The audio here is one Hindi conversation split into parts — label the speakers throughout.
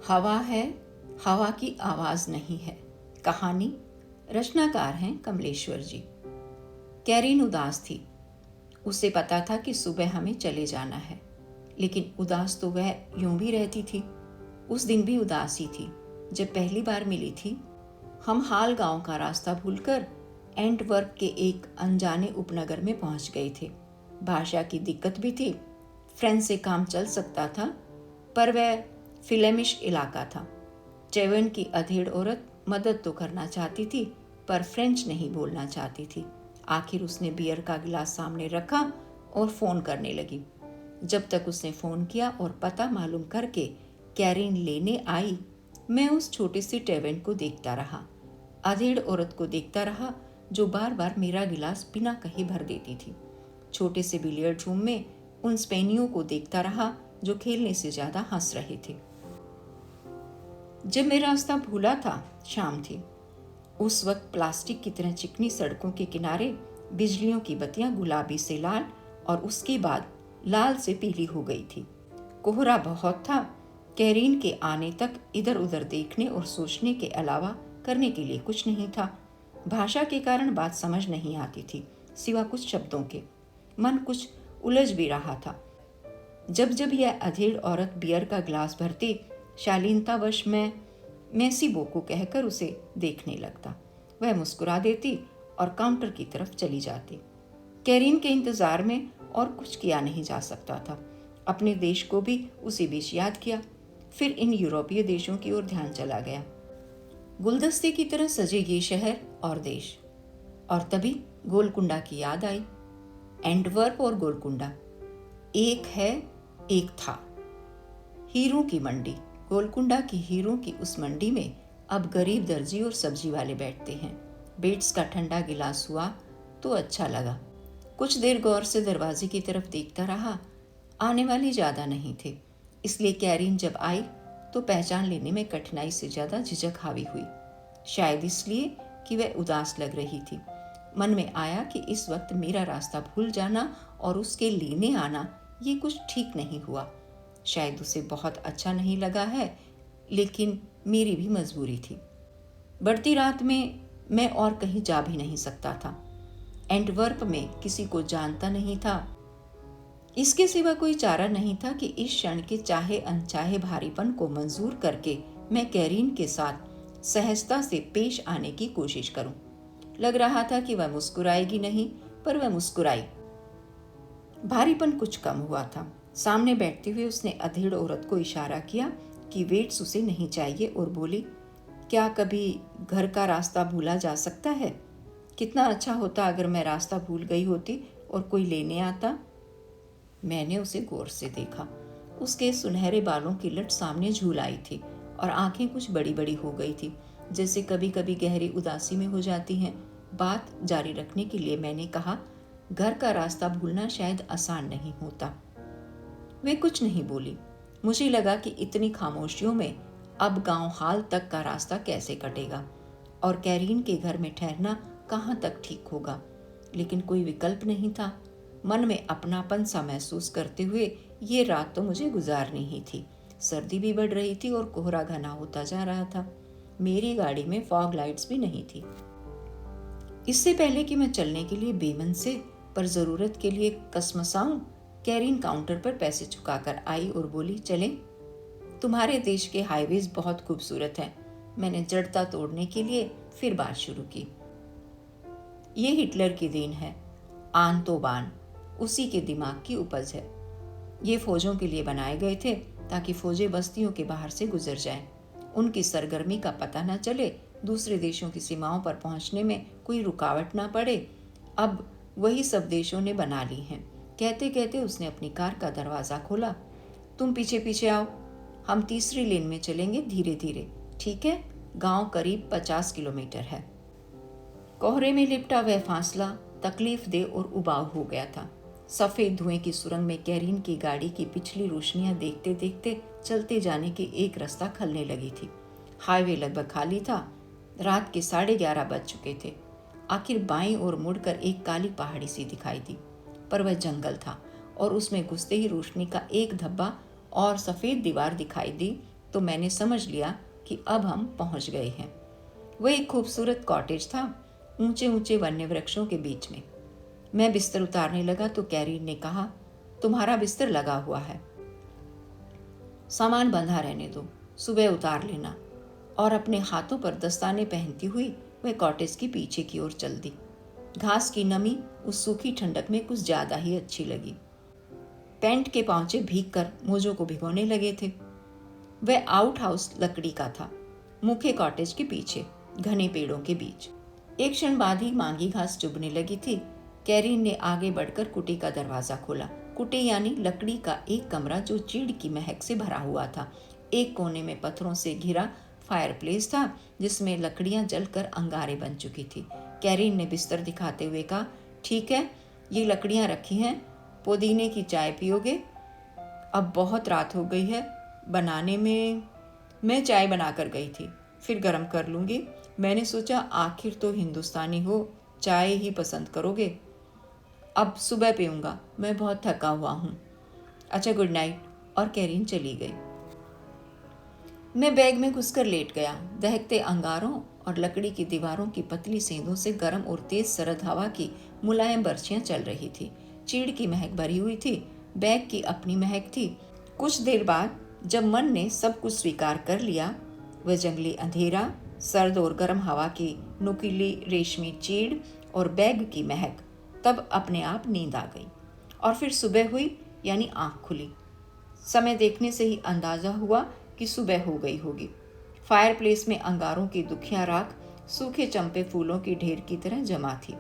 Speaker 1: हवा है, हवा की आवाज़ नहीं है। कहानी, रचनाकार हैं कमलेश्वर जी। कैरीन उदास थी। उसे पता था कि सुबह हमें चले जाना है, लेकिन उदास तो वह यूं भी रहती थी। उस दिन भी उदासी थी जब पहली बार मिली थी। हम हाल गांव का रास्ता भूलकर एंटवर्प के एक अनजाने उपनगर में पहुंच गए थे। भाषा की दिक्कत भी थी। फ्रेंच से काम चल सकता था, पर वह फ्लेमिश इलाका था। चेवन की अधेड़ औरत मदद तो करना चाहती थी, पर फ्रेंच नहीं बोलना चाहती थी। आखिर उसने बियर का गिलास सामने रखा और फ़ोन करने लगी। जब तक उसने फ़ोन किया और पता मालूम करके कैरीन लेने आई, मैं उस छोटे से टेवन को देखता रहा। अधेड़ औरत को देखता रहा जो बार बार मेरा गिलास बिना कहे भर देती थी। छोटे से बिलियर्ड रूम में उन स्पेनियों को देखता रहा जो खेलने से ज़्यादा हंस रहे थे। जब मैं रास्ता भूला था, शाम थी। उस वक्त प्लास्टिक की तरह चिकनी सड़कों के किनारे बिजलियों की बत्तियां गुलाबी से लाल और उसके बाद लाल से पीली हो गई थी। कोहरा बहुत था। कैरीन के आने तक इधर उधर देखने और सोचने के अलावा करने के लिए कुछ नहीं था। भाषा के कारण बात समझ नहीं आती थी, सिवा कुछ शब्दों के। मन कुछ उलझ भी रहा था। जब जब यह अधेड़ औरत बियर का गिलास भरती, शालीनतावश मैं मैसीबो को कहकर उसे देखने लगता। वह मुस्कुरा देती और काउंटर की तरफ चली जाती। कैरीन के इंतजार में और कुछ किया नहीं जा सकता था। अपने देश को भी उसी बीच याद किया। फिर इन यूरोपीय देशों की ओर ध्यान चला गया। गुलदस्ते की तरह सजे ये शहर और देश। और तभी गोलकुंडा की याद आई। एंटवर्प और गोलकुंडा, एक है एक था। हीरों की मंडी। गोलकुंडा की हीरों की उस मंडी में अब गरीब दर्जी और सब्जी वाले बैठते हैं। बेट्स का ठंडा गिलास हुआ तो अच्छा लगा। कुछ देर गौर से दरवाजे की तरफ देखता रहा। आने वाले ज़्यादा नहीं थे, इसलिए कैरीन जब आई तो पहचान लेने में कठिनाई से ज़्यादा झिझक हावी हुई। शायद इसलिए कि वह उदास लग रही थी। मन में आया कि इस वक्त मेरा रास्ता भूल जाना और उसके लेने आना ये कुछ ठीक नहीं हुआ। शायद उसे बहुत अच्छा नहीं लगा है, लेकिन मेरी भी मजबूरी थी। बढ़ती रात में मैं और कहीं जा भी नहीं सकता था। एंटवर्प में किसी को जानता नहीं था। इसके सिवा कोई चारा नहीं था कि इस क्षण के चाहे अनचाहे भारीपन को मंजूर करके मैं कैरीन के साथ सहजता से पेश आने की कोशिश करूं। लग रहा था कि वह मुस्कुराएगी नहीं, पर वह मुस्कुराई। भारीपन कुछ कम हुआ था। सामने बैठते हुए उसने अधेड़ औरत को इशारा किया कि वेट्स उसे नहीं चाहिए और बोली, क्या कभी घर का रास्ता भूला जा सकता है? कितना अच्छा होता अगर मैं रास्ता भूल गई होती और कोई लेने आता। मैंने उसे गौर से देखा। उसके सुनहरे बालों की लट सामने झूल आई थी और आंखें कुछ बड़ी बड़ी हो गई थी, जैसे कभी कभी गहरी उदासी में हो जाती हैं। बात जारी रखने के लिए मैंने कहा, घर का रास्ता भूलना शायद आसान नहीं होता। वे कुछ नहीं बोली। मुझे लगा कि इतनी खामोशियों में अब गांव हाल तक का रास्ता कैसे कटेगा और कैरीन के घर में ठहरना कहाँ तक ठीक होगा, लेकिन कोई विकल्प नहीं था। मन में अपनापन सा महसूस करते हुए ये रात तो मुझे गुजारनी ही थी। सर्दी भी बढ़ रही थी और कोहरा घना होता जा रहा था। मेरी गाड़ी में फॉग लाइट्स भी नहीं थी। इससे पहले कि मैं चलने के लिए बेमन से पर ज़रूरत के लिए कसमसाऊं, कैरीन काउंटर पर पैसे चुकाकर आई और बोली, चलें? तुम्हारे देश के हाईवेज बहुत खूबसूरत हैं। मैंने जड़ता तोड़ने के लिए फिर बात शुरू की। ये हिटलर की देन है। आन तो बान उसी के दिमाग की उपज है। ये फौजों के लिए बनाए गए थे ताकि फौजें बस्तियों के बाहर से गुजर जाएं। उनकी सरगर्मी का पता न चले, दूसरे देशों की सीमाओं पर पहुंचने में कोई रुकावट ना पड़े। अब वही सब देशों ने बना ली हैं। कहते कहते उसने अपनी कार का दरवाज़ा खोला। तुम पीछे पीछे आओ, हम तीसरी लेन में चलेंगे धीरे धीरे, ठीक है? गांव करीब 50 किलोमीटर है। कोहरे में लिपटा वह फासला तकलीफ दे और उबाऊ हो गया था। सफ़ेद धुएं की सुरंग में कैरीन की गाड़ी की पिछली रोशनियां देखते देखते चलते जाने की एक रास्ता खलने लगी थी। हाईवे लगभग खाली था। रात के 11:30 बज चुके थे। आखिर बाईं ओर मुड़कर एक काली पहाड़ी सी दिखाई दी, पर वह जंगल था और उसमें घुसते ही रोशनी का एक धब्बा और सफ़ेद दीवार दिखाई दी तो मैंने समझ लिया कि अब हम पहुंच गए हैं। वह एक खूबसूरत कॉटेज था, ऊंचे ऊंचे वन्य वृक्षों के बीच में। मैं बिस्तर उतारने लगा तो कैरीन ने कहा, तुम्हारा बिस्तर लगा हुआ है, सामान बंधा रहने दो, सुबह उतार लेना। और अपने हाथों पर दस्ताने पहनती हुई वह कॉटेज के पीछे की ओर चल दी। घास की नमी उस सूखी ठंडक में कुछ ज्यादा ही अच्छी लगी। पैंट के पांचे भीग कर मोजों को भिगोने लगे थे। वह आउट हाउस लकड़ी का था, मुख्य कॉटेज के पीछे घने पेड़ों के बीच। एक क्षण बाद ही मांगी घास चुभने लगी थी। कैरीन ने आगे बढ़कर कुटी का दरवाजा खोला। कुटी यानी लकड़ी का एक कमरा जो चीड़ की महक से भरा हुआ था। एक कोने में पत्थरों से घिरा फायरप्लेस था जिसमें लकड़ियां जलकर अंगारे बन चुकी थी। कैरीन ने बिस्तर दिखाते हुए कहा, ठीक है, ये लकड़ियां रखी हैं, पुदीने की चाय पियोगे? अब बहुत रात हो गई है, बनाने में मैं चाय बनाकर गई थी, फिर गर्म कर लूँगी। मैंने सोचा आखिर तो हिंदुस्तानी हो, चाय ही पसंद करोगे। अब सुबह पीऊँगा, मैं बहुत थका हुआ हूँ। अच्छा, गुड नाइट। और कैरीन चली गई। मैं बैग में घुसकर लेट गया। दहकते अंगारों और लकड़ी की दीवारों की पतली सेंधों से गर्म और तेज सरद हवा की मुलायम बर्छियां चल रही थी। चीड़ की महक भरी हुई थी, बैग की अपनी महक थी। कुछ देर बाद जब मन ने सब कुछ स्वीकार कर लिया, वह जंगली अंधेरा, सर्द और गर्म हवा की नुकीली रेशमी चीड़ और बैग की महक, तब अपने आप नींद आ गई। और फिर सुबह हुई, यानी आंख खुली। समय देखने से ही अंदाजा हुआ कि सुबह हो गई होगी। फायरप्लेस में अंगारों की दुखियां राख सूखे चंपे फूलों की ढेर की तरह जमा थी।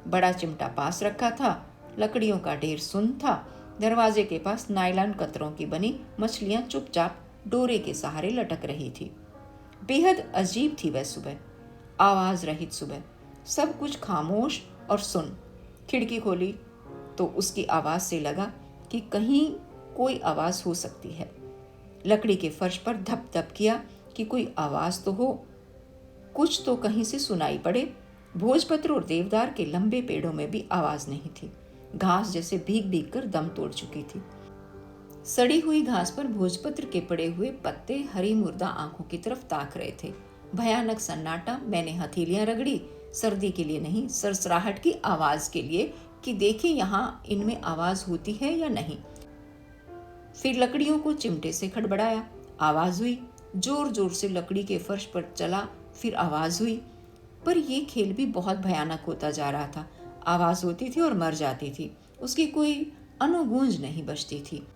Speaker 1: बड़ा चिमटा पास रखा था, लकड़ियों का ढेर सुन्न था। दरवाजे के पास नायलॉन कतरों की बनी मछलियां चुपचाप डोरे के सहारे लटक रही थी। बेहद अजीब थी वह सुबह, आवाज रहित सुबह, सब कुछ खामोश और सुन्न। खिड़की खोली तो उसकी आवाज से लगा कि कहीं कोई आवाज हो सकती है। लकड़ी के फर्श पर धप धप किया कि कोई आवाज तो हो, कुछ तो कहीं से सुनाई पड़े। भोजपत्र और देवदार के लंबे पेड़ों में भी आवाज नहीं थी। घास जैसे भीग भीग कर दम तोड़ चुकी थी। सड़ी हुई घास पर भोजपत्र के पड़े हुए पत्ते हरी मुर्दा आंखों की तरफ ताक रहे थे। भयानक सन्नाटा। मैंने हथेलियां रगड़ी, सर्दी के लिए नहीं, सरसराहट की आवाज के लिए, कि देखे यहाँ इनमें आवाज होती है या नहीं। फिर लकड़ियों को चिमटे से खड़बड़ाया, आवाज हुई। जोर जोर से लकड़ी के फर्श पर चला, फिर आवाज हुई। पर यह खेल भी बहुत भयानक होता जा रहा था। आवाज होती थी और मर जाती थी, उसकी कोई अनुगूंज नहीं बचती थी।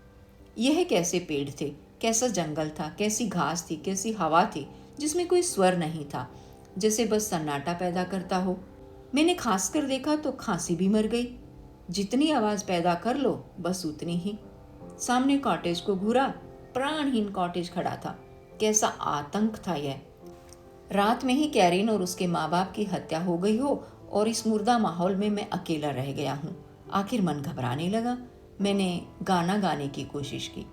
Speaker 1: यह कैसे पेड़ थे, कैसा जंगल था, कैसी घास थी, कैसी हवा थी जिसमें कोई स्वर नहीं था, जैसे बस सन्नाटा पैदा करता हो। मैंने खास कर देखा तो खांसी भी मर गई। जितनी आवाज पैदा कर लो बस उतनी ही। सामने कॉटेज को घूरा, प्राणहीन कॉटेज खड़ा था। कैसा आतंक था यह। रात में ही कैरीन और उसके माँ बाप की हत्या हो गई हो और इस मुर्दा माहौल में मैं अकेला रह गया हूँ। आखिर मन घबराने लगा। मैंने गाना गाने की कोशिश की।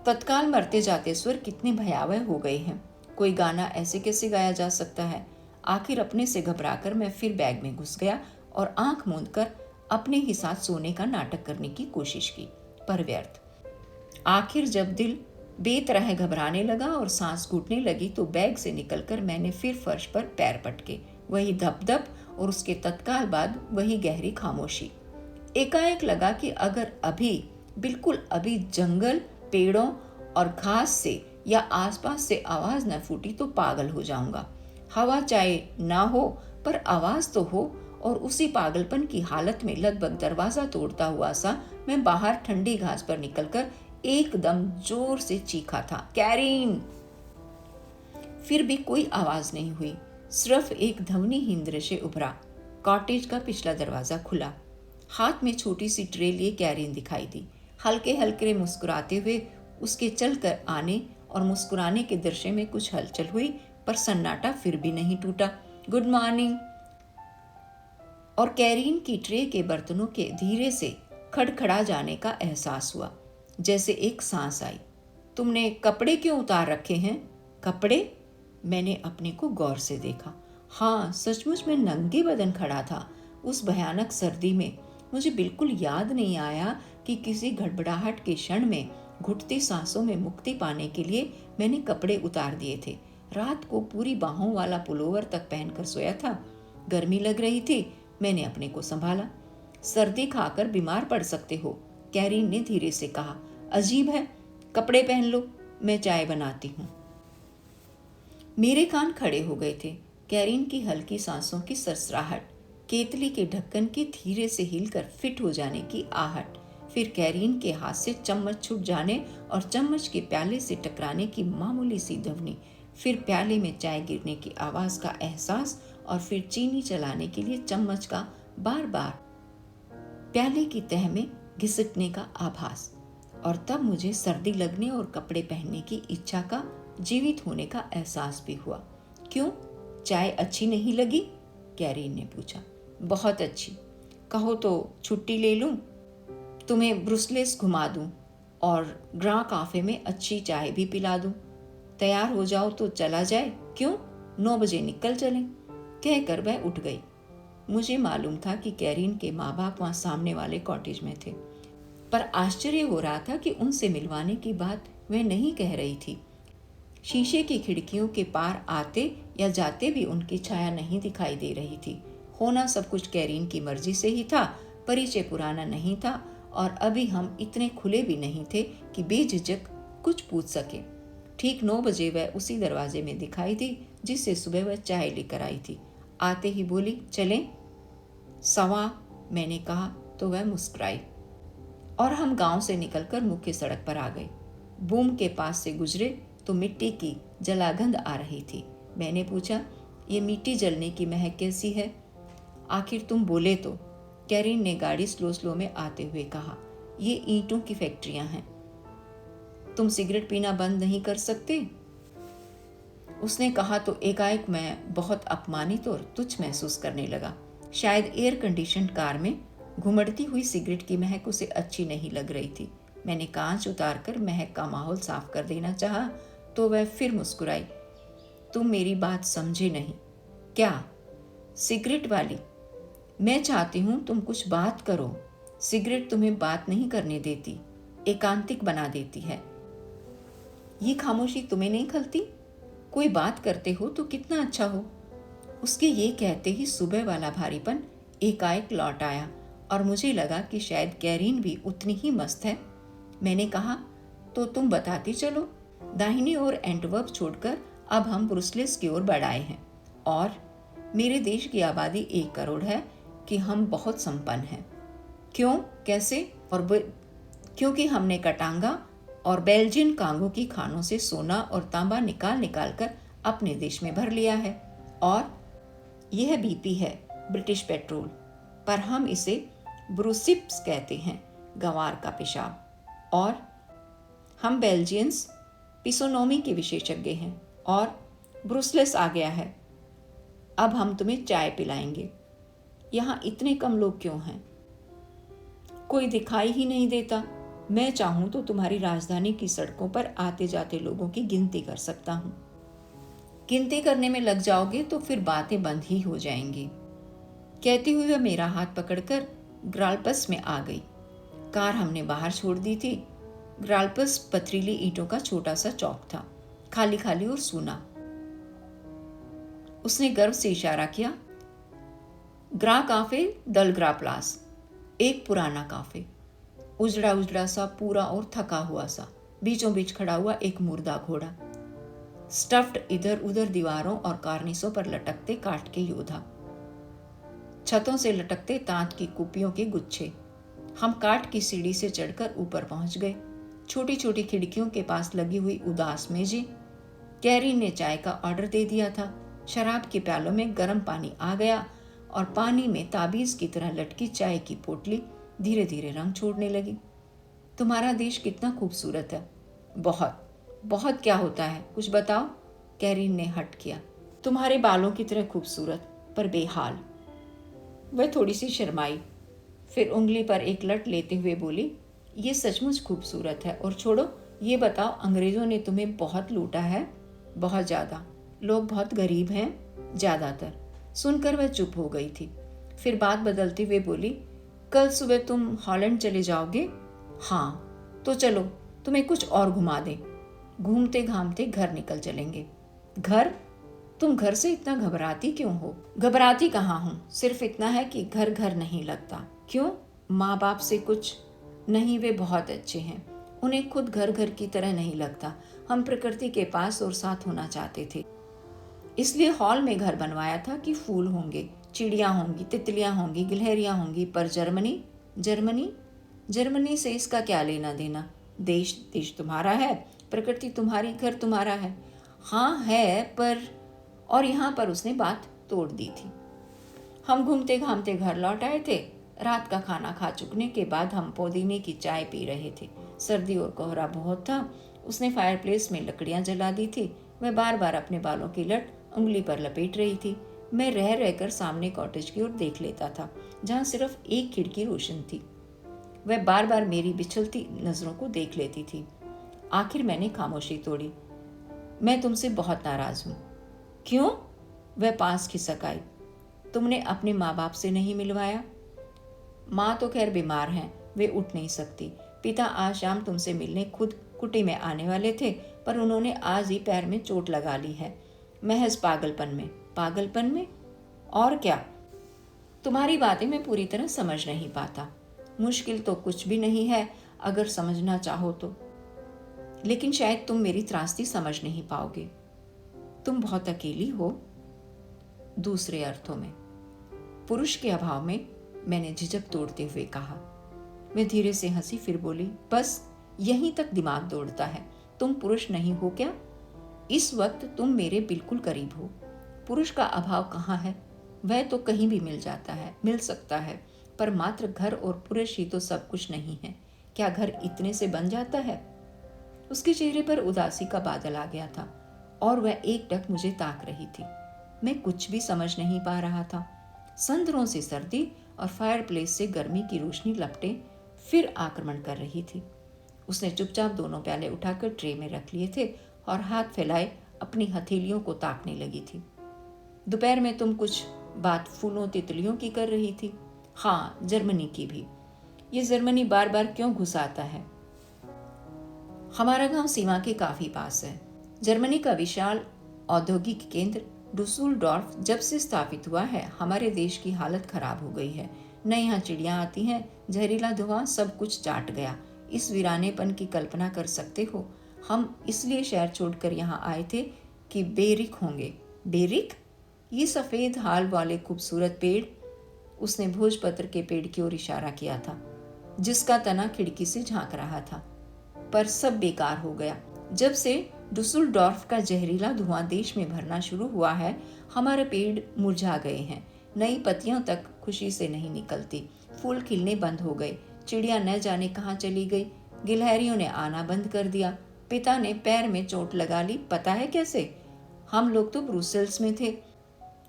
Speaker 1: तत्काल मरते जाते स्वर कितने भयावह हो गए हैं। कोई गाना ऐसे कैसे गाया जा सकता है। आखिर अपने से घबराकर मैं फिर बैग में घुस गया और आंख मूंद कर अपने ही साथ सोने का नाटक करने की कोशिश की, पर व्यर्थ। आखिर जब दिल बेतरह घबराने लगा और सांस घुटने लगी तो बैग से निकलकर मैंने फिर फर्श पर पैर पटके। वही धप-धप और उसके तत्काल बाद वही गहरी खामोशी। एकाएक लगा कि अगर अभी, बिल्कुल अभी जंगल, पेड़ों और घास से या आसपास से आवाज न फूटी तो पागल हो जाऊंगा। हवा चाहे ना हो पर आवाज तो हो। और उसी पागलपन की हालत में लगभग दरवाजा तोड़ता हुआ सा मैं बाहर ठंडी घास पर निकलकर एकदम जोर से चीखा था, कैरीन। फिर भी कोई आवाज नहीं हुई, सिर्फ एक ध्वनिहीन दृश्य उभरा। कॉटेज का पिछला दरवाजा खुला। हाथ में छोटी सी ट्रे लिए कैरीन दिखाई दी। हल्के हल्के मुस्कुराते हुए उसके चलकर आने और मुस्कुराने के दृश्य में कुछ हलचल हुई, पर सन्नाटा फिर भी नहीं टूटा। Good morning. और कैरीन की ट्रे के बर्तनों के धीरे से खड़खड़ा जाने का एहसास हुआ, जैसे एक सांस आई। तुमने कपड़े क्यों उतार रखे हैं? कपड़े? मैंने अपने को गौर से देखा। हाँ, सचमुच मैं नंगे बदन खड़ा था उस भयानक सर्दी में। मुझे बिल्कुल याद नहीं आया कि किसी गड़बड़ाहट के क्षण में घुटती सांसों में मुक्ति पाने के लिए मैंने कपड़े उतार दिए थे। रात को पूरी बाहों वाला पुलोवर तक पहनकर सोया था। गर्मी लग रही थी। मैंने अपने को संभाला। सर्दी खाकर बीमार पड़ सकते हो, कैरीन ने धीरे से कहा। अजीब है, कपड़े पहन लो, मैं चाय बनाती हूँ। मेरे कान खड़े हो गए थे। कैरीन की हल्की सांसों की सरसराहट, केतली के ढक्कन के धीरे से हिलकर फिट हो जाने की आहट, फिर कैरीन के हाथ से चम्मच छूट जाने और चम्मच के प्याले से टकराने की मामूली सी ध्वनि, फिर प्याले में चाय गिरने की आवाज का एहसास और फिर चीनी चलाने के लिए चम्मच का बार बार प्याले की तह में घिसटने का आभास। और तब मुझे सर्दी लगने और कपड़े पहनने की इच्छा का जीवित होने का एहसास भी हुआ। क्यों, चाय अच्छी नहीं लगी? कैरीन ने पूछा। बहुत अच्छी। कहो तो छुट्टी ले लूं, तुम्हें ब्रुसेल्स घुमा दूं और ग्रां काफे में अच्छी चाय भी पिला दूं। तैयार हो जाओ तो चला जाए। क्यों, 9 बजे निकल चलें। कहकर वह उठ गई। मुझे मालूम था कि कैरीन के माँ बाप वहाँ सामने वाले कॉटेज में थे, पर आश्चर्य हो रहा था कि उनसे मिलवाने की बात वह नहीं कह रही थी। शीशे की खिड़कियों के पार आते या जाते भी उनकी छाया नहीं दिखाई दे रही थी। होना सब कुछ कैरीन की मर्जी से ही था। परिचय पुराना नहीं था और अभी हम इतने खुले भी नहीं थे कि बेझिझक कुछ पूछ सके। ठीक 9 बजे वह उसी दरवाजे में दिखाई दी जिससे सुबह वह चाय लेकर आई थी। आते ही बोली, चलें? 1:15 मैंने कहा तो वह मुस्कुराई और हम गांव से निकलकर मुख्य सड़क पर आ गए। बूम के पास से गुजरे तो मिट्टी की जलागंध आ रही थी। मैंने पूछा, ये मिट्टी जलने की महक कैसी है? आखिर तुम बोले तो, कैरीन ने गाड़ी स्लो में आते हुए कहा। ये ईंटों की फैक्ट्रियां हैं। तुम सिगरेट पीना बंद नहीं कर सकते? उसने कहा तो एकाएक मैं बहुत अपमानित और तुच्छ महसूस करने लगा। शायद एयर कंडीशन कार में घुमड़ती हुई सिगरेट की महक उसे अच्छी नहीं लग रही थी। मैंने कांच उतारकर महक का माहौल साफ कर देना चाहा तो वह फिर मुस्कुराई। तुम मेरी बात समझे नहीं। क्या? सिगरेट वाली। मैं चाहती हूं तुम कुछ बात करो। सिगरेट तुम्हें बात नहीं करने देती, एकांतिक बना देती है। ये खामोशी तुम्हें नहीं खलती? कोई बात करते हो तो कितना अच्छा हो। उसके ये कहते ही सुबह वाला भारीपन एकाएक लौट आया और मुझे लगा कि शायद कैरीन भी उतनी ही मस्त है। मैंने कहा, तो तुम बताती चलो। दाहिनी ओर एंटवर्प छोड़कर अब हम ब्रुसेल्स की ओर बढ़ आए हैं और मेरे देश की आबादी 1 करोड़ है कि हम बहुत संपन्न हैं। क्यों, कैसे? और क्योंकि हमने कटांगा और बेल्जियन कांगो की खानों से सोना और तांबा निकाल कर अपने देश में भर लिया है। और यह बीपी है, ब्रिटिश पेट्रोल, पर हम इसे ब्रूसिप्स कहते हैं, गंवार का पेशाब। और हम बेल्जियंस पिसोनोमी के विशेषज्ञ हैं और ब्रुसेल्स आ गया है। अब हम तुम्हें चाय पिलाएंगे। यहाँ इतने कम लोग क्यों हैं? कोई दिखाई ही नहीं देता। मैं चाहूं तो तुम्हारी राजधानी की सड़कों पर आते जाते लोगों की गिनती कर सकता हूं। गिनती करने में लग जाओगे तो फिर बातें बंद ही हो जाएंगी। कहते हुए वह मेरा हाथ पकड़कर ग्राल्पस में आ गई। कार हमने बाहर छोड़ दी थी। ग्राल्पस पथरीली ईंटों का छोटा सा चौक था, खाली खाली और सूना। उसने गर्व से इशारा किया। ग्रा काफे दल ग्रा प्लास, एक पुराना काफे, उजड़ा उजड़ा सा, पूरा और थका हुआ सा। बीचों बीच खड़ा हुआ एक मुर्दा घोड़ा, स्टफ्ड इधर उधर दीवारों और कार्निसों पर लटकते काठ के योद्धा, छतों से लटकते तांत की कुपियों के गुच्छे। हम काठ की सीढ़ी से चढ़कर ऊपर पहुंच गए। छोटी छोटी खिड़कियों के पास लगी हुई उदास मेजें। कैरीन ने चाय का ऑर्डर दे दिया था। शराब के प्यालों में गर्म पानी आ गया और पानी में ताबीज की तरह लटकी चाय की पोटली धीरे धीरे रंग छोड़ने लगी। तुम्हारा देश कितना खूबसूरत है। बहुत बहुत क्या होता है, कुछ बताओ? कैरीन ने हट किया। तुम्हारे बालों की तरह खूबसूरत, पर बेहाल। वह थोड़ी सी शर्माई, फिर उंगली पर एक लट लेते हुए बोली, ये सचमुच खूबसूरत है। और छोड़ो, ये बताओ, अंग्रेजों ने तुम्हें बहुत लूटा है? बहुत ज़्यादा। लोग बहुत गरीब हैं, ज़्यादातर। सुनकर वह चुप हो गई थी। फिर बात बदलते हुए बोली, कल सुबह तुम हॉलैंड चले जाओगे? हाँ, तो चलो, तुम्हें कुछ और घुमा दें। घूमते घामते घर निकल चलेंगे। घर? तुम घर से इतना घबराती क्यों हो? घबराती कहाँ हूँ, सिर्फ इतना है कि घर घर नहीं लगता। क्यों? माँ बाप से कुछ नहीं, वे बहुत अच्छे हैं। उन्हें खुद घर घर की तरह नहीं लगता। हम प्रकृति के पास और साथ होना चाहते थे, इसलिए हॉल में घर बनवाया था कि फूल होंगे, चिड़िया होंगी, तितलियां होंगी, गिलहरियां होंगी। पर जर्मनी, जर्मनी, जर्मनी से इसका क्या लेना देना? देश देश तुम्हारा है, प्रकृति तुम्हारी, घर तुम्हारा है। हाँ है, पर और यहाँ पर उसने बात तोड़ दी थी। हम घूमते घामते घर लौट आए थे। रात का खाना खा चुकने के बाद हम पुदीने की चाय पी रहे थे। सर्दी और कोहरा बहुत था। उसने फायरप्लेस में लकड़ियां जला दी थी। वह बार बार अपने बालों की लट उंगली पर लपेट रही थी। मैं रह रहकर सामने कॉटेज की ओर देख लेता था, जहाँ सिर्फ एक खिड़की रोशन थी। वह बार बार मेरी बिछलती नजरों को देख लेती थी। आखिर मैंने खामोशी तोड़ी। मैं तुमसे बहुत नाराज हूँ। क्यों? वह पास खिसक आई। तुमने अपने माँ बाप से नहीं मिलवाया। माँ तो खैर बीमार हैं, वे उठ नहीं सकती। पिता आज शाम तुमसे मिलने खुद कुटी में आने वाले थे, पर उन्होंने आज ही पैर में चोट लगा ली है। महज पागलपन में। पागलपन में? और क्या? तुम्हारी बातें मैं पूरी तरह समझ नहीं पाता। मुश्किल तो कुछ भी नहीं है अगर समझना चाहो तो, लेकिन शायद तुम मेरी त्रासदी समझ नहीं पाओगे। तुम बहुत अकेली हो। दूसरे अर्थों में। पुरुष के अभाव में, मैंने झिझक तोड़ते हुए कहा। वह धीरे से हंसी, फिर बोली, बस यहीं तक दिमाग दौड़ता है। तुम पुरुष नहीं हो क्या? इस वक्त तुम मेरे बिल्कुल करीब हो। पुरुष का अभाव कहाँ है? वह तो कहीं भी मिल जाता है, मिल सकता है, पर मात्र घर और पुरुष ही तो सब कुछ नहीं है। क्या घर इतने से बन जाता है? उसके चेहरे पर उदासी का बादल आ गया था और वह एकटक मुझे ताक रही थी। मैं कुछ भी समझ नहीं पा रहा था। संदरों से सर्दी और फायरप्लेस से गर्मी की रोशनी लपटें फिर आक्रमण कर रही थी। उसने चुपचाप दोनों प्याले उठाकर ट्रे में रख लिए थे और हाथ फैलाए अपनी हथेलियों को ताकने लगी थी। दोपहर में तुम कुछ बात फूलों तितलियों की कर रही थी। हाँ, जर्मनी की भी। ये जर्मनी बार बार क्यों घुसाता है? हमारा गांव सीमा के काफी पास है। जर्मनी का विशाल औद्योगिक केंद्र डुसुलडॉर्फ जब से स्थापित हुआ है, हमारे देश की हालत खराब हो गई है। न यहाँ चिड़ियाँ आती हैं, जहरीला धुआं सब कुछ चाट गया। इस वीरानेपन की कल्पना कर सकते हो। हम इसलिए शहर छोड़कर यहाँ आए थे कि बेरिक होंगे। बेरिक? ये सफ़ेद हाल वाले खूबसूरत पेड़। उसने भोजपत्र के पेड़ की ओर इशारा किया था, जिसका तना खिड़की से झांक रहा था। पर सब बेकार हो गया। जब से डुसुलडॉर्फ का जहरीला धुआं देश में भरना शुरू हुआ है, हमारे पेड़ मुरझा गए हैं। नई पत्तियां तक खुशी से नहीं निकलती। फूल खिलने बंद हो गए। चिड़िया न जाने कहाँ चली गई। गिलहरियों ने आना बंद कर दिया। पिता ने पैर में चोट लगा ली। पता है कैसे? हम लोग तो ब्रुसेल्स में थे।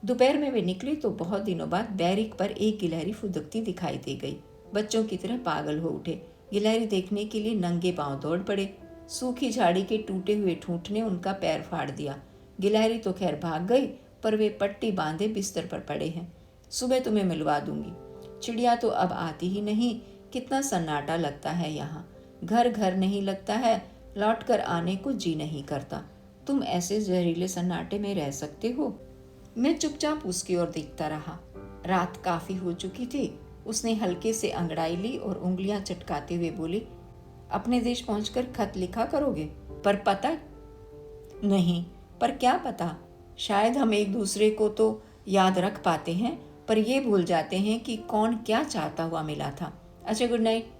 Speaker 1: दोपहर में वे निकले तो बहुत दिनों बाद बैरिक पर एक गिलहरी फुदकती दिखाई दे गई। बच्चों की तरह पागल हो उठे। गिलहरी देखने के लिए नंगे पांव दौड़ पड़े। सूखी झाड़ी के टूटे हुए ठूंठ ने उनका पैर फाड़ दिया। गिलहरी तो खैर भाग गई, पर वे पट्टी बांधे बिस्तर पर पड़े हैं। सुबह तुम्हें मिलवा दूंगी। चिड़िया तो अब आती ही नहीं। कितना सन्नाटा लगता है यहाँ। घर घर नहीं लगता है। लौटकर आने को जी नहीं करता। तुम ऐसे जहरीले सन्नाटे में रह सकते हो? मैं चुपचाप उसकी ओर देखता रहा। रात काफी हो चुकी थी। उसने हल्के से अंगड़ाई ली और उंगलियां चटकाते हुए बोली, अपने देश पहुंचकर खत लिखा करोगे? पर पता नहीं। पर क्या पता, शायद हम एक दूसरे को तो याद रख पाते हैं, पर ये भूल जाते हैं कि कौन क्या चाहता हुआ मिला था। अच्छा, गुड नाइट।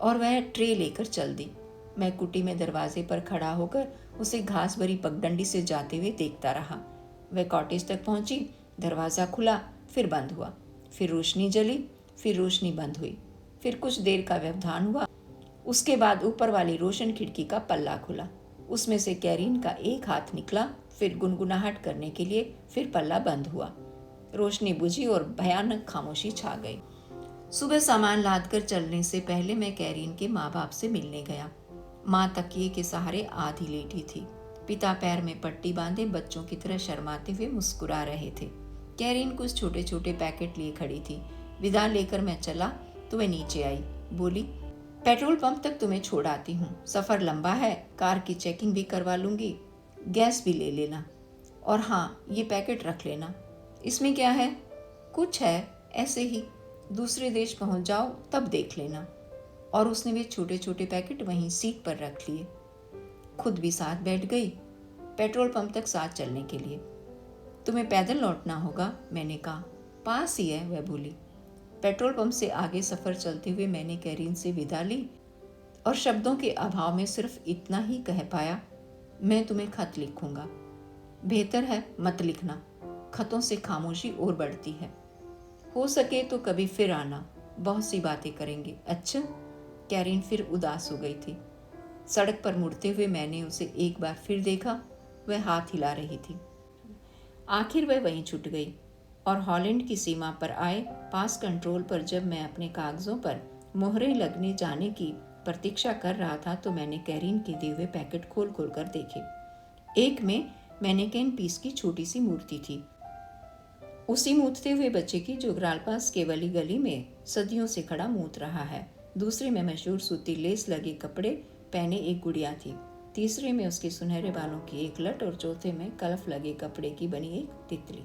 Speaker 1: और वह ट्रे लेकर चल दी। मैं कुटी में दरवाजे पर खड़ा होकर उसे घास भरी पगडंडी से जाते हुए देखता रहा। वह कॉटेज तक पहुंची। दरवाज़ा खुला, फिर बंद हुआ। फिर रोशनी जली, फिर रोशनी बंद हुई। फिर कुछ देर का व्यवधान हुआ। उसके बाद ऊपर वाली रोशन खिड़की का पल्ला खुला। उसमें से कैरीन का एक हाथ निकला, फिर गुनगुनाहट करने के लिए। फिर पल्ला बंद हुआ। रोशनी बुझी और भयानक खामोशी छा गई। सुबह सामान लादकर चलने से पहले मैं कैरीन के माँ बाप से मिलने गया। माँ तकिए के सहारे आधी लेटी थी। पिता पैर में पट्टी बांधे बच्चों की तरह शर्माते हुए मुस्कुरा रहे थे। कैरीन कुछ छोटे छोटे पैकेट लिए खड़ी थी। विदा लेकर मैं चला तो वह नीचे आई। बोली, पेट्रोल पंप तक तुम्हें छोड़ आती हूँ। सफ़र लंबा है, कार की चेकिंग भी करवा लूँगी। गैस भी ले लेना। और हाँ, ये पैकेट रख लेना। इसमें क्या है? कुछ है, ऐसे ही। दूसरे देश पहुँच जाओ तब देख लेना। और उसने वे छोटे छोटे पैकेट वहीं सीट पर रख लिए। खुद भी साथ बैठ गई, पेट्रोल पंप तक साथ चलने के लिए। तुम्हें पैदल लौटना होगा, मैंने कहा। पास ही है, वह बोली। पेट्रोल पंप से आगे सफ़र चलते हुए मैंने कैरीन से विदा ली और शब्दों के अभाव में सिर्फ इतना ही कह पाया, मैं तुम्हें खत लिखूंगा। बेहतर है मत लिखना, खतों से खामोशी और बढ़ती है। हो सके तो कभी फिर आना, बहुत सी बातें करेंगे। अच्छा। कैरीन फिर उदास हो गई थी। सड़क पर मुड़ते हुए मैंने उसे एक बार फिर देखा, वह हाथ हिला रही थी। आखिर वह वहीं छूट गई और हॉलैंड की सीमा पर आए पास कंट्रोल पर जब मैं अपने कागजों पर मोहरें लगने जाने की प्रतीक्षा कर रहा था तो मैंने कैरीन के दिए हुए पैकेट खोल खोल कर देखे। एक में मैनेकिन पीस की छोटी सी मूर्ति थी, उसी मूतते हुए बच्चे की जो ग्रालपास के वाली गली में सदियों से खड़ा मूत रहा है। दूसरे में मशहूर सूती लेस लगे कपड़े पहने एक गुड़िया थी। तीसरे में उसके सुनहरे बालों की एक लट और चौथे में कलफ लगे कपड़े की बनी एक तितली।